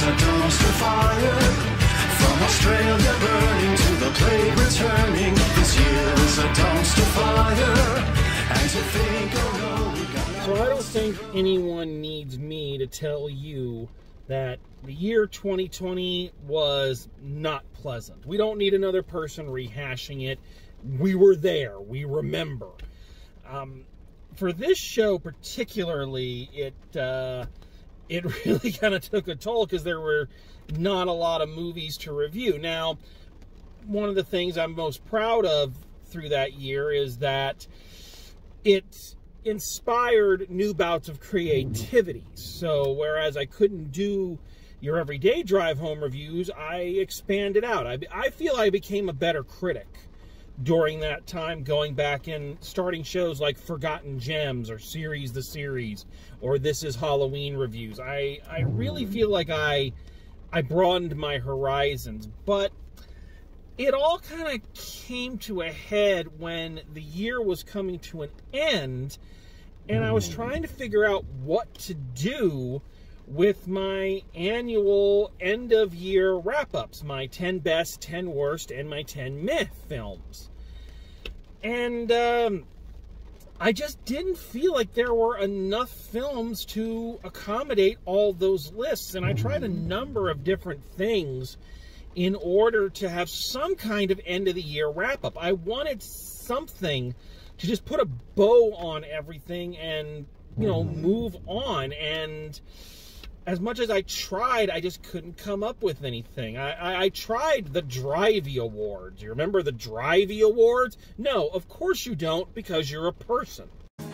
a dumpster fire. From Australia burning to the plague returning, this year is a dumpster fire. And to think, oh no, we got... So I don't think anyone needs me to tell you that the year 2020 was not pleasant. We don't need another person rehashing it. We were there. We remember. For this show particularly, it really kind of took a toll because there were not a lot of movies to review. Now, one of the things I'm most proud of through that year is that it inspired new bouts of creativity. So whereas I couldn't do your everyday drive home reviews, I expanded out. I feel I became a better critic during that time, going back and starting shows like Forgotten Gems or Series the Series or This Is Halloween reviews. I really feel like I broadened my horizons, but it all kind of came to a head when the year was coming to an end, and I was trying to figure out what to do with my annual end-of-year wrap-ups, my 10 best, 10 worst, and my 10 meh films. And I just didn't feel like there were enough films to accommodate all those lists, and I tried a number of different things in order to have some kind of end-of-the-year wrap-up. I wanted something to just put a bow on everything and, you know, move on. And as much as I tried, I just couldn't come up with anything. I tried the Drivey Awards. You remember the Drivey Awards? No, of course you don't, because you're a person. The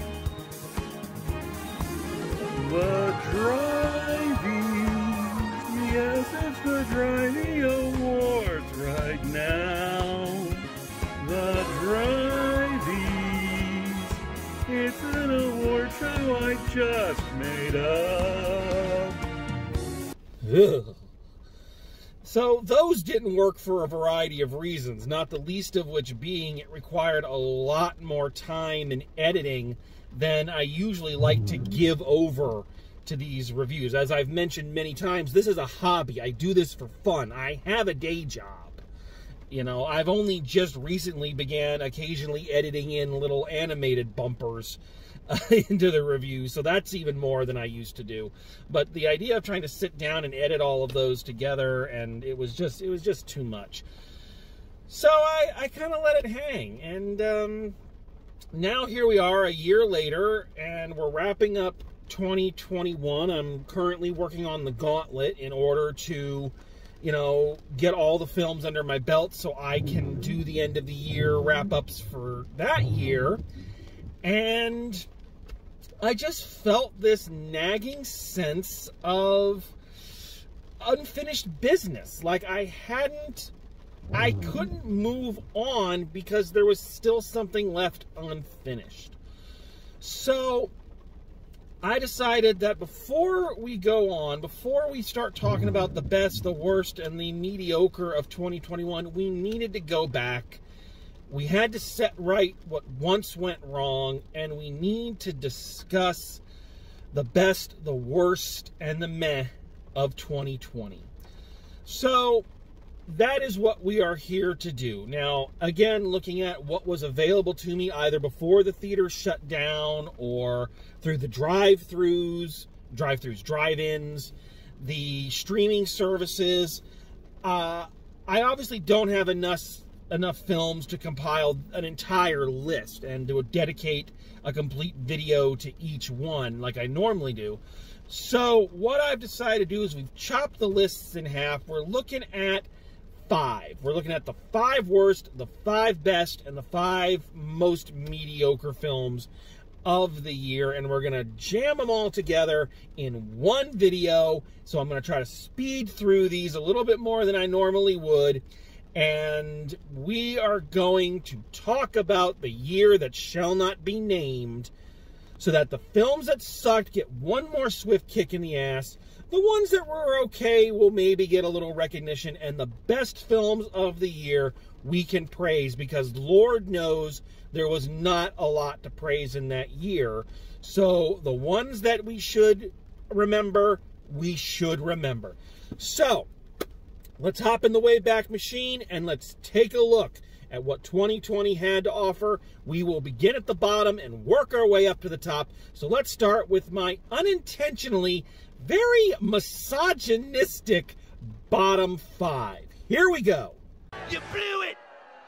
Drivey, yes, it's the Drivey Awards right now. The Drivey, it's an award show I just made up. Ugh. So those didn't work for a variety of reasons, not the least of which being it required a lot more time and editing than I usually like to give over to these reviews. As I've mentioned many times, this is a hobby. I do this for fun. I have a day job. You know, I've only just recently began occasionally editing in little animated bumpers into the reviews, so that's even more than I used to do. But the idea of trying to sit down and edit all of those together, and it was just too much. So I kind of let it hang, and now here we are a year later, and we're wrapping up 2021. I'm currently working on the gauntlet in order to, you know, get all the films under my belt so I can do the end of the year wrap-ups for that year. And I just felt this nagging sense of unfinished business. Like I couldn't move on because there was still something left unfinished. So I decided that before we go on, before we start talking about the best, the worst, and the mediocre of 2021, we needed to go back. We had to set right what once went wrong, and we need to discuss the best, the worst, and the meh of 2020. So that is what we are here to do. Now, again, looking at what was available to me either before the theater shut down or through the drive-ins, the streaming services. I obviously don't have enough films to compile an entire list and to dedicate a complete video to each one like I normally do. So what I've decided to do is we've chopped the lists in half. We're looking at 5. We're looking at the 5 worst, the 5 best, and the 5 most mediocre films of the year, and we're going to jam them all together in one video. So I'm going to try to speed through these a little bit more than I normally would, and we are going to talk about the year that shall not be named, so that the films that sucked get one more swift kick in the ass. The ones that were okay will maybe get a little recognition, and the best films of the year we can praise, because Lord knows there was not a lot to praise in that year. So the ones that we should remember, we should remember. So, let's hop in the Wayback Machine and let's take a look at what 2020 had to offer. We will begin at the bottom and work our way up to the top. So let's start with my unintentionally very misogynistic bottom 5. Here we go. You blew it!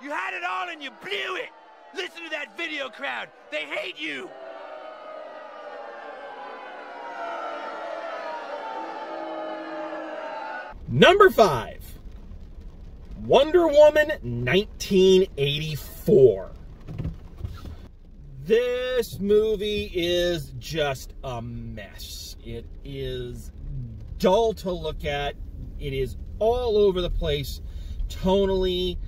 You had it all and you blew it! Listen to that video crowd. They hate you! Number 5. Wonder Woman 1984. This movie is just a mess. It is dull to look at. It is all over the place, tonally,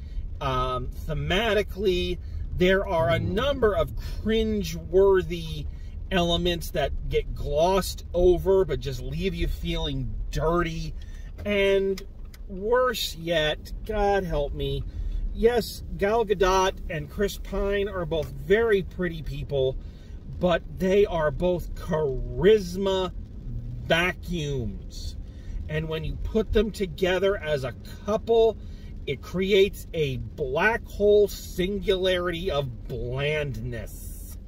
thematically. There are a number of cringe-worthy elements that get glossed over but just leave you feeling dirty. And worse yet, God help me, yes, Gal Gadot and Chris Pine are both very pretty people, but they are both charisma vacuums. And when you put them together as a couple, it creates a black hole singularity of blandness.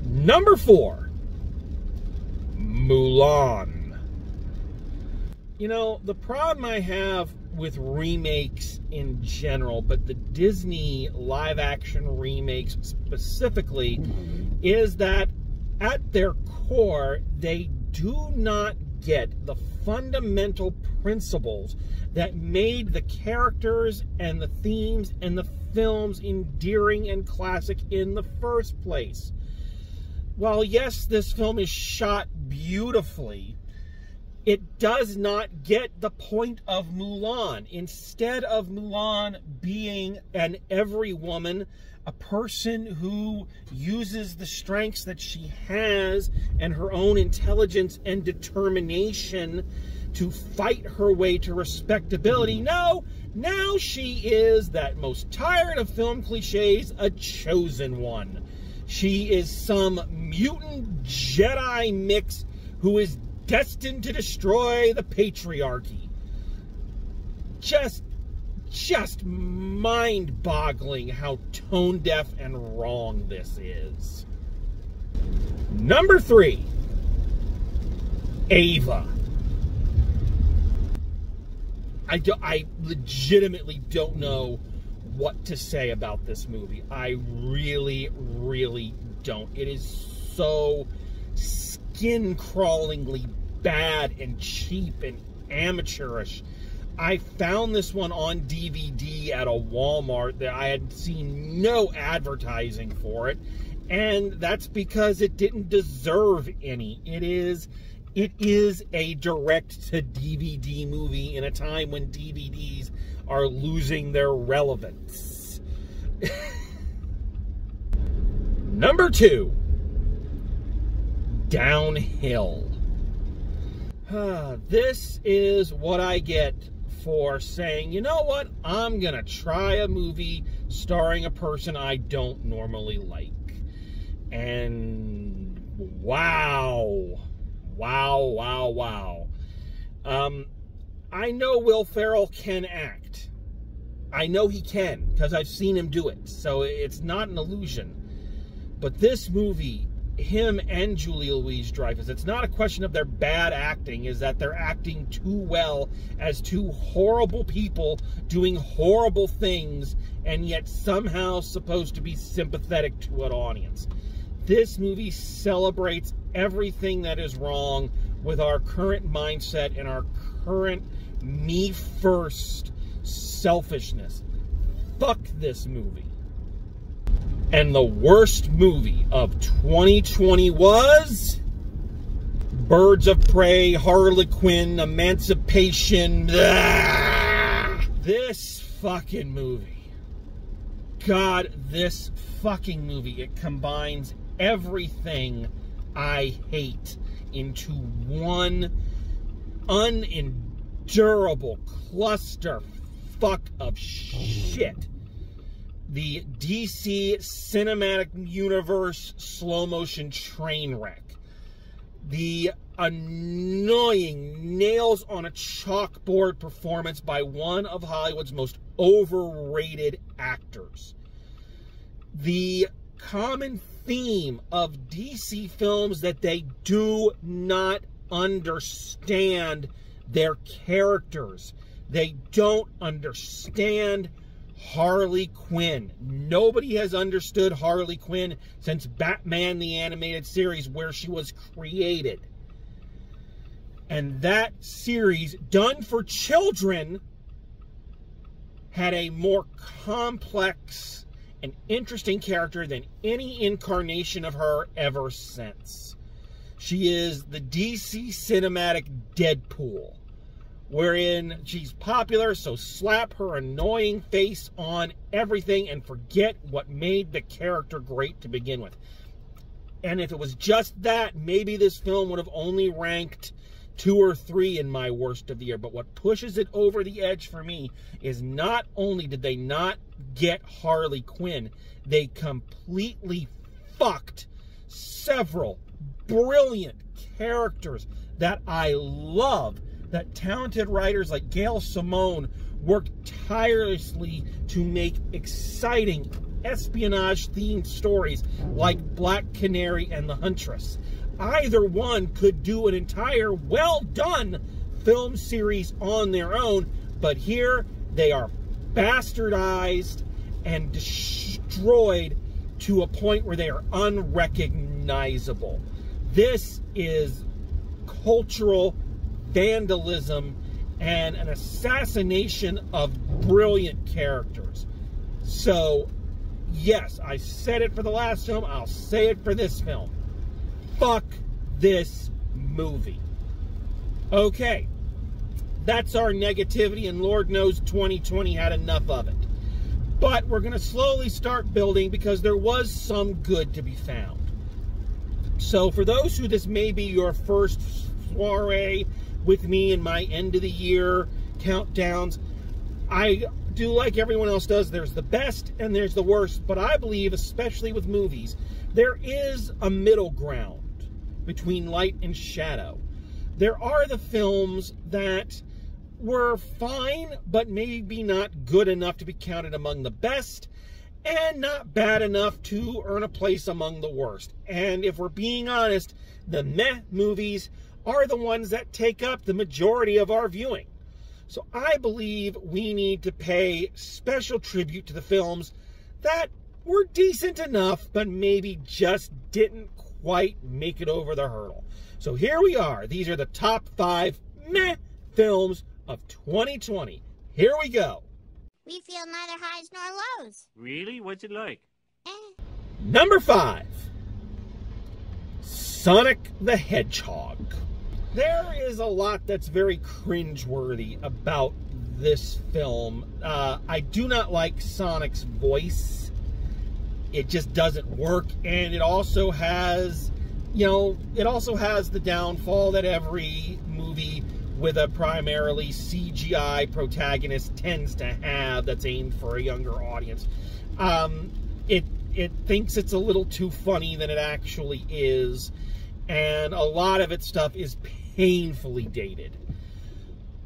Number 4, Mulan. You know, the problem I have with remakes in general, but the Disney live-action remakes specifically, is that at their core, they do not get the fundamental principles that made the characters and the themes and the films endearing and classic in the first place. While yes, this film is shot beautifully, it does not get the point of Mulan. Instead of Mulan being an every woman, a person who uses the strengths that she has and her own intelligence and determination to fight her way to respectability, no, now she is that most tired of film cliches, a chosen one. She is some mutant Jedi mix who is destined to destroy the patriarchy. Just mind-boggling how tone-deaf and wrong this is. Number 3, Ava. I legitimately don't know what to say about this movie. I really, really don't. It is so skin-crawlingly bad and cheap and amateurish. I found this one on DVD at a Walmart that I had seen no advertising for it, and that's because it didn't deserve any. It is a direct-to-DVD movie in a time when DVDs are losing their relevance. Number 2, Downhill. This is what I get for saying, you know what, I'm gonna try a movie starring a person I don't normally like. And wow. I know Will Ferrell can act. I know he can, because I've seen him do it, so it's not an illusion. But this movie, him and Julia Louis-Dreyfus, it's not a question of their bad acting, is that they're acting too well as two horrible people doing horrible things and yet somehow supposed to be sympathetic to an audience. This movie celebrates everything that is wrong with our current mindset and our current me-first selfishness. Fuck this movie. And the worst movie of 2020 was Birds of Prey, Harlequin, Emancipation. This fucking movie. God, this fucking movie. It combines everything I hate into one unendurable cluster fuck of shit. The DC Cinematic Universe slow motion train wreck. the annoying nails on a chalkboard performance by one of Hollywood's most overrated actors. The common theme of DC films that they do not understand their characters. They don't understand Harley Quinn. Nobody has understood Harley Quinn since Batman the Animated Series, where she was created. And that series, done for children, had a more complex and interesting character than any incarnation of her ever since. She is the DC cinematic Deadpool, wherein she's popular, so slap her annoying face on everything and forget what made the character great to begin with. And if it was just that, maybe this film would have only ranked 2 or 3 in my worst of the year. But what pushes it over the edge for me is not only did they not get Harley Quinn, they completely fucked several brilliant characters that I love, that talented writers like Gail Simone worked tirelessly to make exciting espionage-themed stories like Black Canary and The Huntress. Either one could do an entire well-done film series on their own, but here they are bastardized and destroyed to a point where they are unrecognizable. This is cultural vandalism and an assassination of brilliant characters. So, yes, I said it for the last film, I'll say it for this film. Fuck this movie. Okay, that's our negativity, and Lord knows 2020 had enough of it. But we're going to slowly start building because there was some good to be found. So for those who this may be your first soiree with me in my end of the year countdowns, I do like everyone else does. There's the best and there's the worst, but I believe, especially with movies, there is a middle ground between light and shadow. There are the films that were fine, but maybe not good enough to be counted among the best, and not bad enough to earn a place among the worst. And if we're being honest, the meh movies are the ones that take up the majority of our viewing. So I believe we need to pay special tribute to the films that were decent enough, but maybe just didn't quite make it over the hurdle. So here we are. These are the top 5 meh films of 2020. Here we go. We feel neither highs nor lows. Really? What's it like? Number 5. Sonic the Hedgehog. There is a lot that's very cringeworthy about this film. I do not like Sonic's voice. It just doesn't work, and it also has, the downfall that every movie with a primarily CGI protagonist tends to have that's aimed for a younger audience. It thinks it's a little too funny than it actually is, and a lot of its stuff is painfully dated.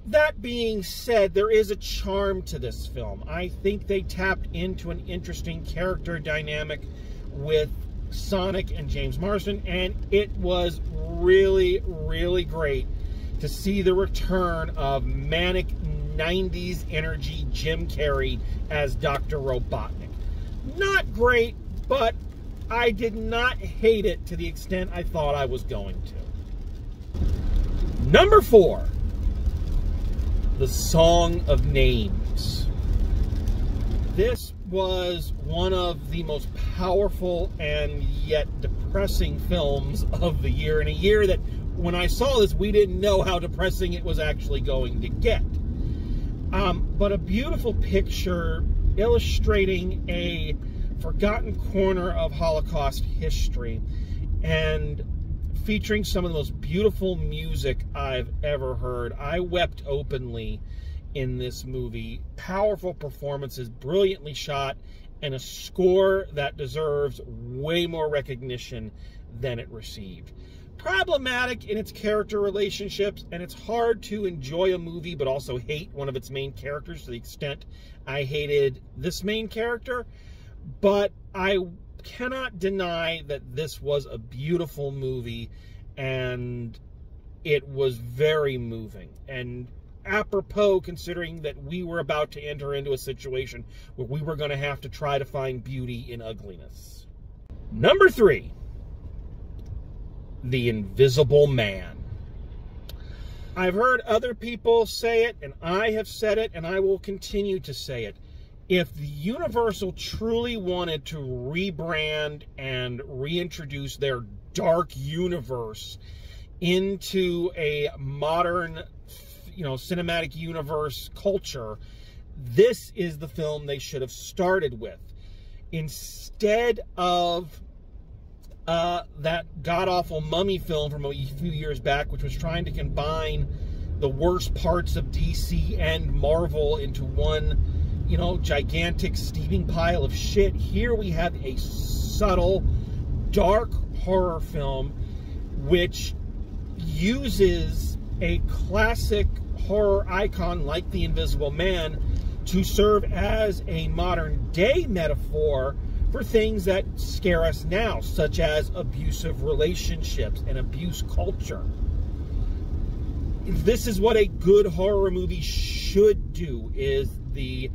That being said, there is a charm to this film. I think they tapped into an interesting character dynamic with Sonic and James Marsden, and it was really, really great to see the return of manic 90s energy Jim Carrey as Dr. Robotnik. Not great, but I did not hate it to the extent I thought I was going to. Number 4. The Song of Names. This was one of the most powerful and yet depressing films of the year, in a year that, when I saw this, we didn't know how depressing it was actually going to get. But a beautiful picture illustrating a forgotten corner of Holocaust history, and featuring some of the most beautiful music I've ever heard. I wept openly in this movie. Powerful performances, brilliantly shot, and a score that deserves way more recognition than it received. problematic in its character relationships, and it's hard to enjoy a movie but also hate one of its main characters to the extent I hated this main character. But I cannot deny that this was a beautiful movie, and it was very moving. And apropos, considering that we were about to enter into a situation where we were going to have to try to find beauty in ugliness. Number 3. The Invisible Man. I've heard other people say it, and I have said it, and I will continue to say it. If Universal truly wanted to rebrand and reintroduce their dark universe into a modern, cinematic universe culture, this is the film they should have started with. Instead of that god-awful Mummy film from a few years back, which was trying to combine the worst parts of DC and Marvel into one, gigantic steaming pile of shit. Here we have a subtle, dark horror film which uses a classic horror icon like the Invisible Man to serve as a modern-day metaphor for things that scare us now, such as abusive relationships and abuse culture. This is what a good horror movie should do, is the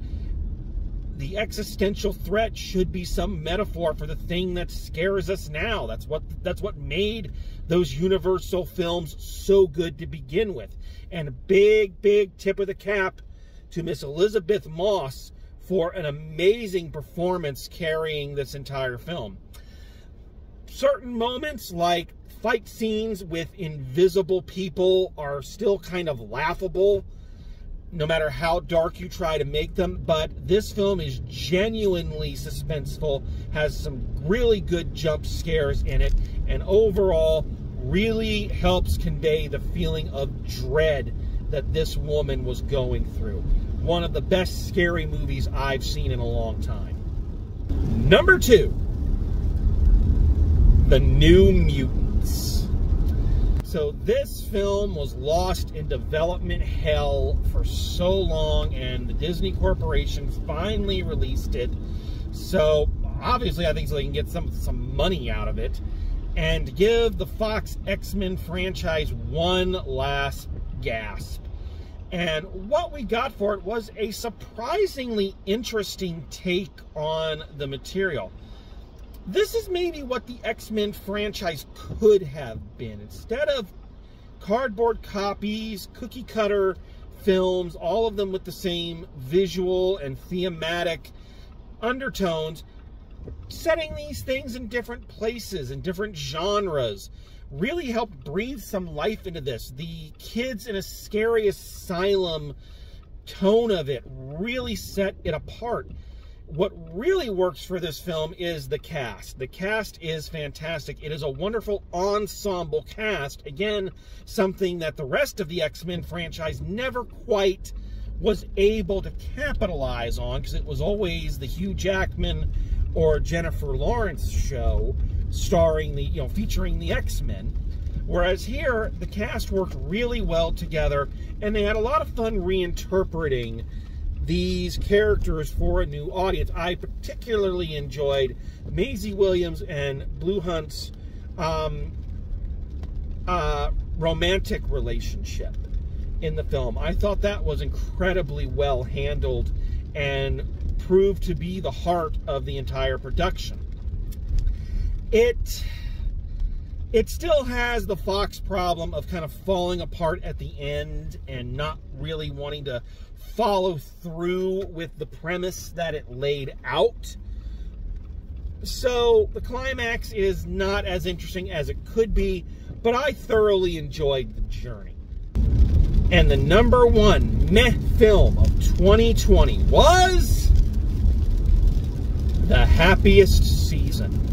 existential threat should be some metaphor for the thing that scares us now. That's what made those Universal films so good to begin with. And a big, big tip of the cap to Miss Elizabeth Moss for an amazing performance carrying this entire film. Certain moments, like fight scenes with invisible people, are still kind of laughable, no matter how dark you try to make them. But this film is genuinely suspenseful, has some really good jump scares in it, and overall really helps convey the feeling of dread that this woman was going through. One of the best scary movies I've seen in a long time. Number 2, The New Mutants. So this film was lost in development hell for so long, and the Disney Corporation finally released it. So obviously I think so they can get some money out of it and give the Fox X-Men franchise one last gasp. And what we got for it was a surprisingly interesting take on the material. This is maybe what the X-Men franchise could have been. Instead of cardboard copies, cookie cutter films, all of them with the same visual and thematic undertones, setting these things in different places, in different genres, really helped breathe some life into this. The kids in a scary asylum tone of it really set it apart. What really works for this film is the cast. The cast is fantastic. It is a wonderful ensemble cast. Again, something that the rest of the X-Men franchise never quite was able to capitalize on, because it was always the Hugh Jackman or Jennifer Lawrence show starring featuring the X-Men. Whereas here, the cast worked really well together, and they had a lot of fun reinterpreting these characters for a new audience. I particularly enjoyed Maisie Williams and Blue Hunt's romantic relationship in the film. I thought that was incredibly well handled and proved to be the heart of the entire production. It still has the Fox problem of kind of falling apart at the end and not really wanting to follow through with the premise that it laid out. So the climax is not as interesting as it could be, but I thoroughly enjoyed the journey. And the number 1 meh film of 2020 was The Happiest Season.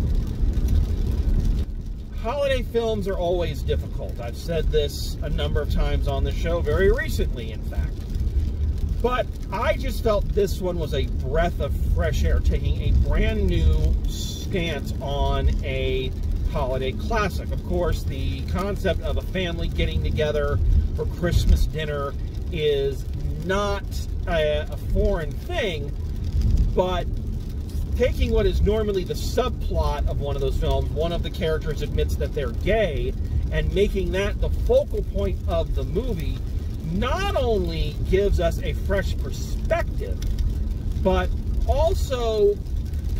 Holiday films are always difficult. I've said this a number of times on the show, very recently, in fact. But I just felt this one was a breath of fresh air, taking a brand new stance on a holiday classic. Of course, the concept of a family getting together for Christmas dinner is not a foreign thing, but taking what is normally the subplot of one of those films, one of the characters admits that they're gay, and making that the focal point of the movie not only gives us a fresh perspective, but also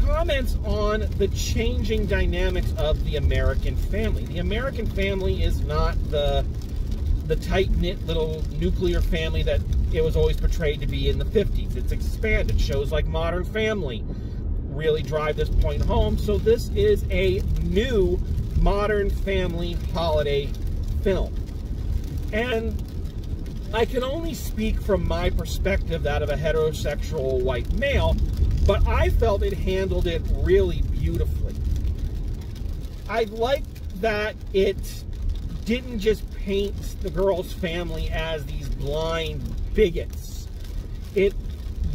comments on the changing dynamics of the American family. The American family is not the tight-knit little nuclear family that it was always portrayed to be in the 50s. It's expanded. Shows like Modern Family really drive this point home. So this is a new Modern Family holiday film. And I can only speak from my perspective, that of a heterosexual white male, but I felt it handled it really beautifully. I liked that it didn't just paint the girl's family as these blind bigots. It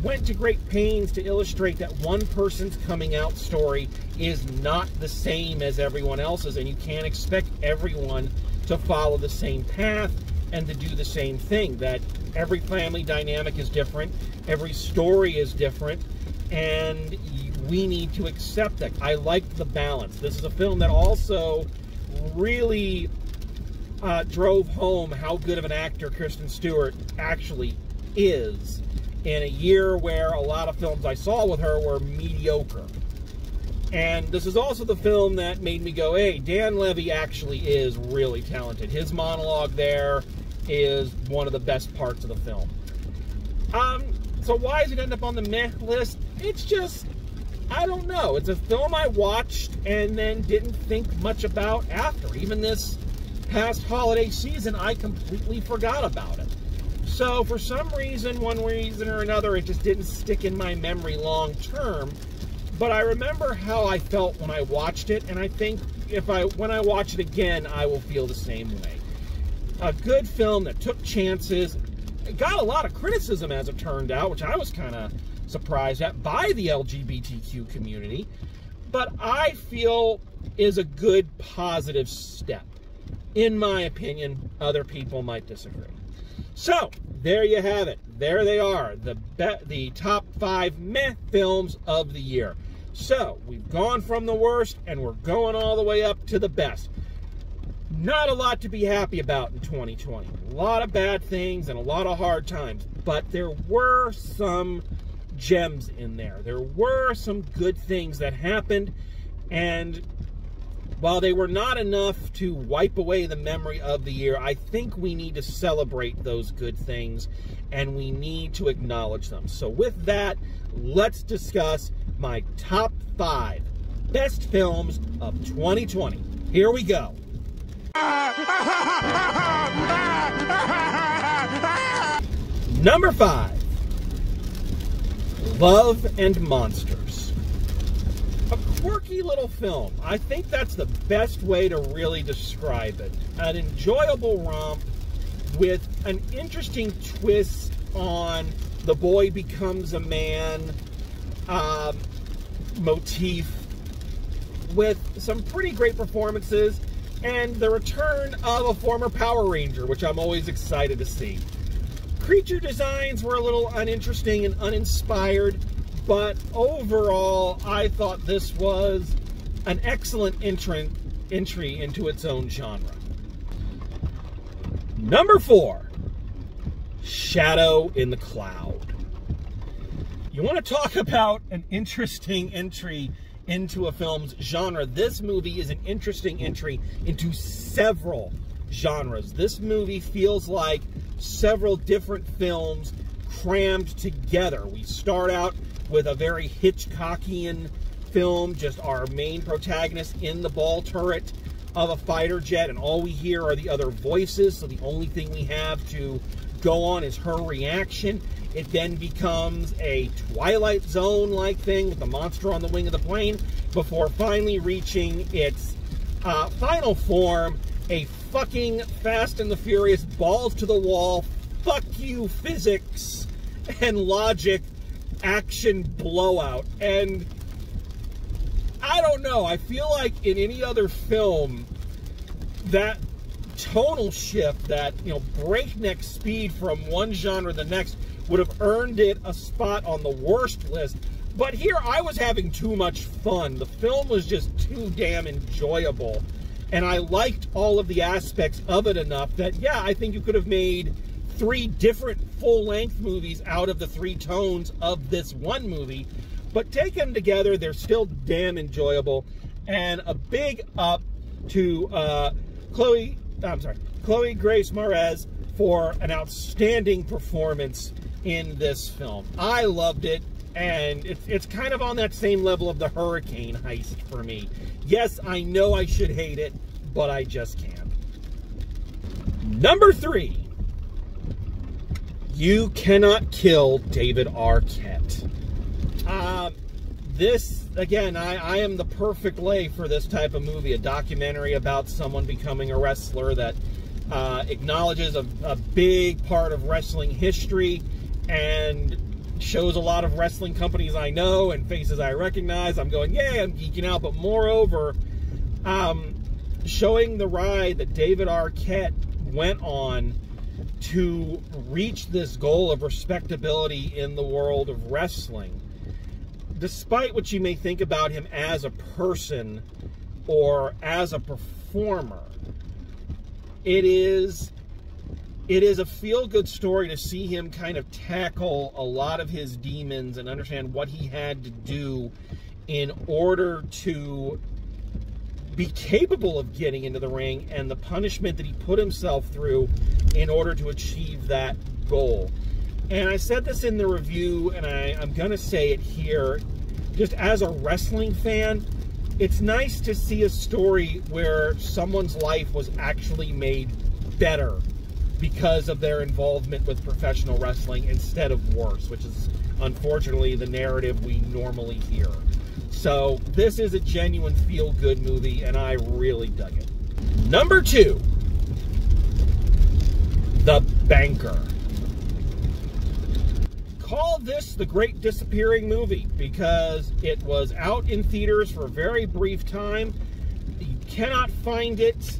went to great pains to illustrate that one person's coming out story is not the same as everyone else's, and you can't expect everyone to follow the same path and to do the same thing. That every family dynamic is different, every story is different, and we need to accept that. I liked the balance. This is a film that also really drove home how good of an actor Kristen Stewart actually is in a year where a lot of films I saw with her were mediocre. And this is also the film that made me go, hey, Dan Levy actually is really talented. His monologue there is one of the best parts of the film. So why does it end up on the meh list? It's just, I don't know. It's a film I watched and then didn't think much about after. Even this past holiday season, I completely forgot about it. So for some reason, one reason or another, it just didn't stick in my memory long term. But I remember how I felt when I watched it, and I think when I watch it again, I will feel the same way. A good film that took chances. It got a lot of criticism, as it turned out, which I was kind of surprised at, by the LGBTQ community, but I feel is a good positive step. In my opinion, other people might disagree. So, there you have it. There they are, the top 5 meh films of the year. So, we've gone from the worst, and we're going all the way up to the best. Not a lot to be happy about in 2020. A lot of bad things and a lot of hard times, but there were some gems in there. There were some good things that happened, and while they were not enough to wipe away the memory of the year, I think we need to celebrate those good things, and we need to acknowledge them. So with that, let's discuss my top 5 best films of 2020. Here we go. Number 5, Love and Monsters. A quirky little film. I think that's the best way to really describe it. An enjoyable romp with an interesting twist on the boy becomes a man motif, with some pretty great performances and the return of a former Power Ranger, which I'm always excited to see. Creature designs were a little uninteresting and uninspired, but overall, I thought this was an excellent entry into its own genre. Number 4, Shadow in the Cloud. You want to talk about an interesting entry into a film's genre? This movie is an interesting entry into several genres. This movie feels like several different films crammed together. We start out with a very Hitchcockian film, just our main protagonist in the ball turret of a fighter jet, and all we hear are the other voices, so the only thing we have to go on is her reaction. It then becomes a Twilight Zone-like thing with the monster on the wing of the plane, before finally reaching its final form, a fucking Fast and the Furious, balls to the wall, fuck you physics and logic action blowout. And I don't know. I feel like in any other film, that tonal shift, that, you know, breakneck speed from one genre to the next would have earned it a spot on the worst list. But here, I was having too much fun. The film was just too damn enjoyable. And I liked all of the aspects of it enough that, yeah, I think you could have made 3 different full-length movies out of the 3 tones of this one movie. But taken together, they're still damn enjoyable. And a big up to Chloe Grace Moretz for an outstanding performance in this film. I loved it, and it's kind of on that same level of the Hurricane heist for me. Yes, I know I should hate it, but I just can't. Number 3. You Cannot Kill David Arquette. This, again, I am the perfect lay for this type of movie. A documentary about someone becoming a wrestler that acknowledges a big part of wrestling history and shows a lot of wrestling companies I know and faces I recognize. I'm going, yay, I'm geeking out. But moreover, showing the ride that David Arquette went on to reach this goal of respectability in the world of wrestling. Despite what you may think about him as a person or as a performer, it is a feel-good story to see him kind of tackle a lot of his demons and understand what he had to do in order to be capable of getting into the ring and the punishment that he put himself through in order to achieve that goal. And I said this in the review, and I'm going to say it here. Just as a wrestling fan, it's nice to see a story where someone's life was actually made better because of their involvement with professional wrestling instead of worse, which is unfortunately the narrative we normally hear. So this is a genuine feel-good movie, and I really dug it. Number 2, The Banker. Call this the Great Disappearing Movie because it was out in theaters for a very brief time. You cannot find it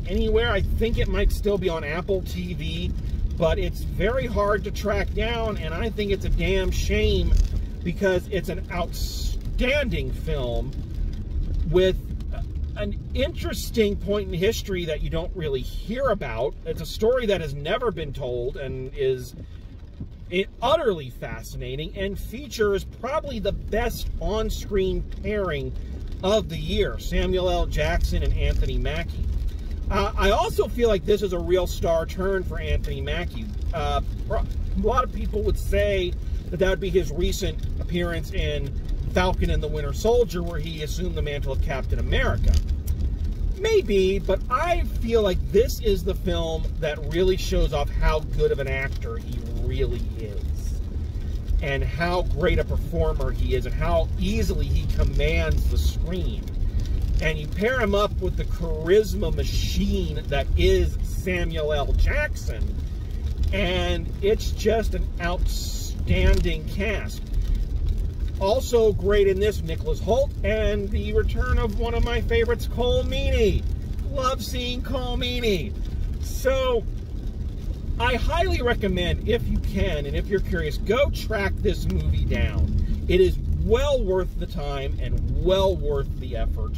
anywhere. I think it might still be on Apple TV, but it's very hard to track down, and I think it's a damn shame because it's an outstanding film with an interesting point in history that you don't really hear about. It's a story that has never been told and is utterly fascinating and features probably the best on-screen pairing of the year, Samuel L. Jackson and Anthony Mackie. I also feel like this is a real star turn for Anthony Mackie. A lot of people would say that would be his recent appearance in Falcon and the Winter Soldier, where he assumed the mantle of Captain America. Maybe, but I feel like this is the film that really shows off how good of an actor he really is, and how great a performer he is, and how easily he commands the screen. And you pair him up with the charisma machine that is Samuel L. Jackson, and it's just an outstanding cast. Also great in this, Nicholas Hoult, and the return of one of my favorites, Cole Meany. Love seeing Cole Meany. So, I highly recommend, if you can, and if you're curious, go track this movie down. It is well worth the time and well worth the effort.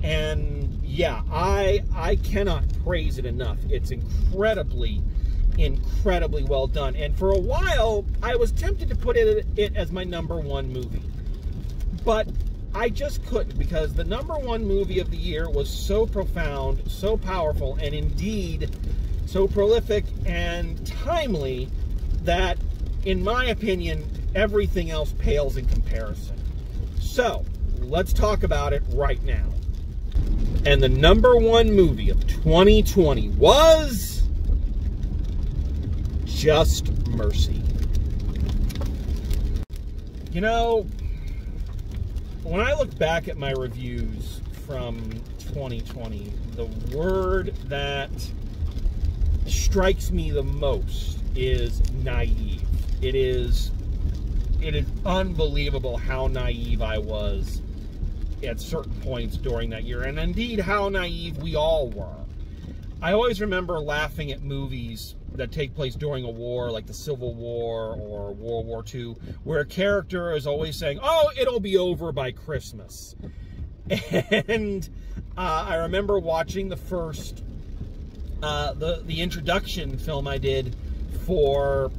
And yeah, I cannot praise it enough. It's incredibly well done. And for a while, I was tempted to put it as my #1 movie. But I just couldn't, because the #1 movie of the year was so profound, so powerful, and indeed so prolific and timely that, in my opinion, everything else pales in comparison. So, let's talk about it right now. And the #1 movie of 2020 was Just Mercy. You know, when I look back at my reviews from 2020, the word that strikes me the most is naive. It is unbelievable how naive I was at certain points during that year, and indeed how naive we all were. I always remember laughing at movies that take place during a war, like the Civil War or World War II, where a character is always saying, "Oh, it'll be over by Christmas." And I remember watching the first, the introduction film I did for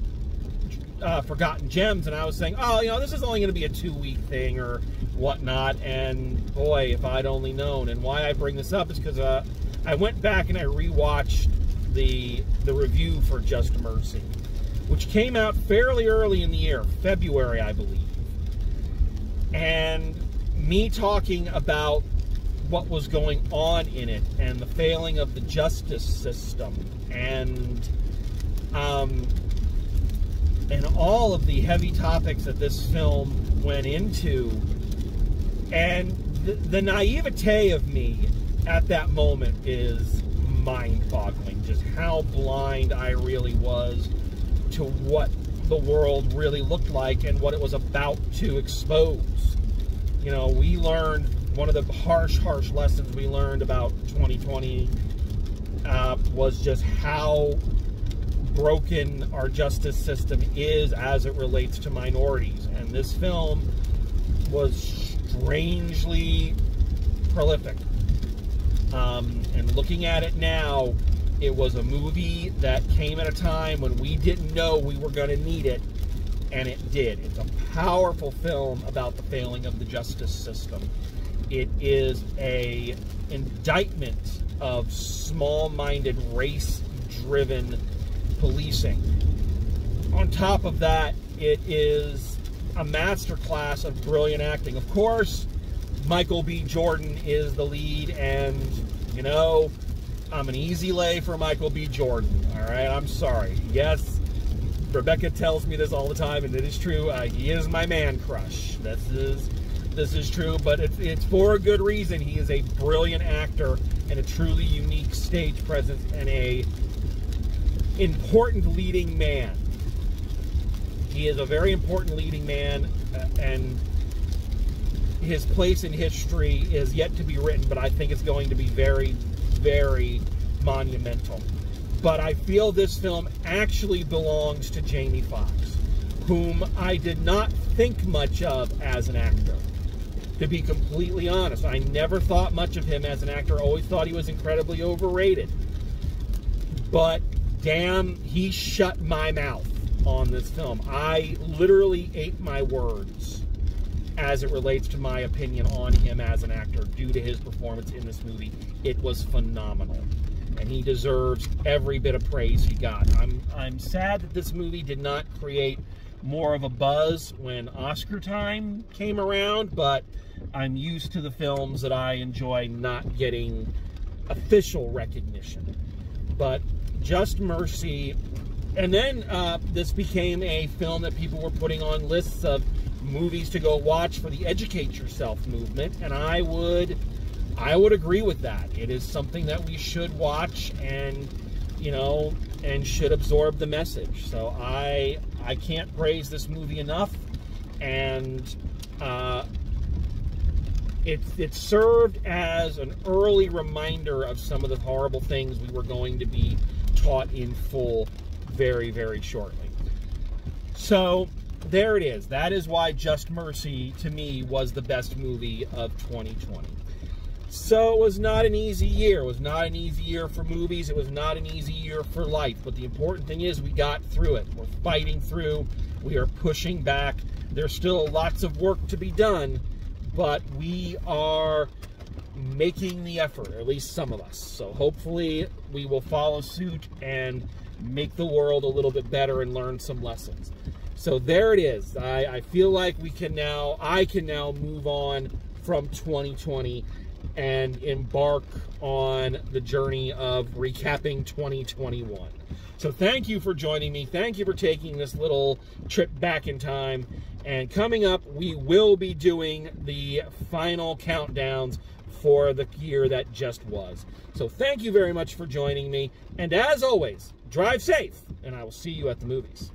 Forgotten Gems, and I was saying, "Oh, you know, this is only going to be a 2-week thing or whatnot." And boy, if I'd only known. And why I bring this up is because I went back and I rewatched the review for Just Mercy, which came out fairly early in the year, February, I believe. And me talking about what was going on in it and the failing of the justice system and all of the heavy topics that this film went into, and the naivete of me at that moment is mind-boggling, just how blind I really was to what the world really looked like and what it was about to expose. You know, we learned, one of the harsh lessons we learned about 2020 was just how broken our justice system is as it relates to minorities. And this film was strangely prolific. And looking at it now, it was a movie that came at a time when we didn't know we were going to need it, and it did. It's a powerful film about the failing of the justice system. It is an indictment of small-minded, race-driven policing. On top of that, it is a masterclass of brilliant acting. Of course, Michael B. Jordan is the lead, and, you know, I'm an easy lay for Michael B. Jordan, all right? I'm sorry. Yes, Rebecca tells me this all the time, and it is true. He is my man crush. This is true, but it's for a good reason. He is a brilliant actor and a truly unique stage presence and a important leading man. He is a very important leading man, and his place in history is yet to be written, but I think it's going to be very, very monumental. But I feel this film actually belongs to Jamie Foxx, whom I did not think much of as an actor. To be completely honest, I never thought much of him as an actor. Always thought he was incredibly overrated. But damn, he shut my mouth on this film. I literally ate my words as it relates to my opinion on him as an actor due to his performance in this movie. It was phenomenal, and he deserves every bit of praise he got. I'm sad that this movie did not create more of a buzz when Oscar time came around, but I'm used to the films that I enjoy not getting official recognition. But Just Mercy, and then this became a film that people were putting on lists of movies to go watch for the Educate Yourself movement, and I would agree with that. It is something that we should watch and, you know, and should absorb the message. So I can't praise this movie enough, and it served as an early reminder of some of the horrible things we were going to be taught in full very, very shortly. So there it is. That is why Just Mercy, to me, was the best movie of 2020. So it was not an easy year. It was not an easy year for movies. It was not an easy year for life. But the important thing is we got through it. We're fighting through. We are pushing back. There's still lots of work to be done, but we are making the effort, or at least some of us. So hopefully we will follow suit and make the world a little bit better and learn some lessons. So there it is. I feel like I can now move on from 2020 and embark on the journey of recapping 2021. So thank you for joining me. Thank you for taking this little trip back in time. And coming up, we will be doing the final countdowns for the year that just was. So thank you very much for joining me. And as always, drive safe, and I will see you at the movies.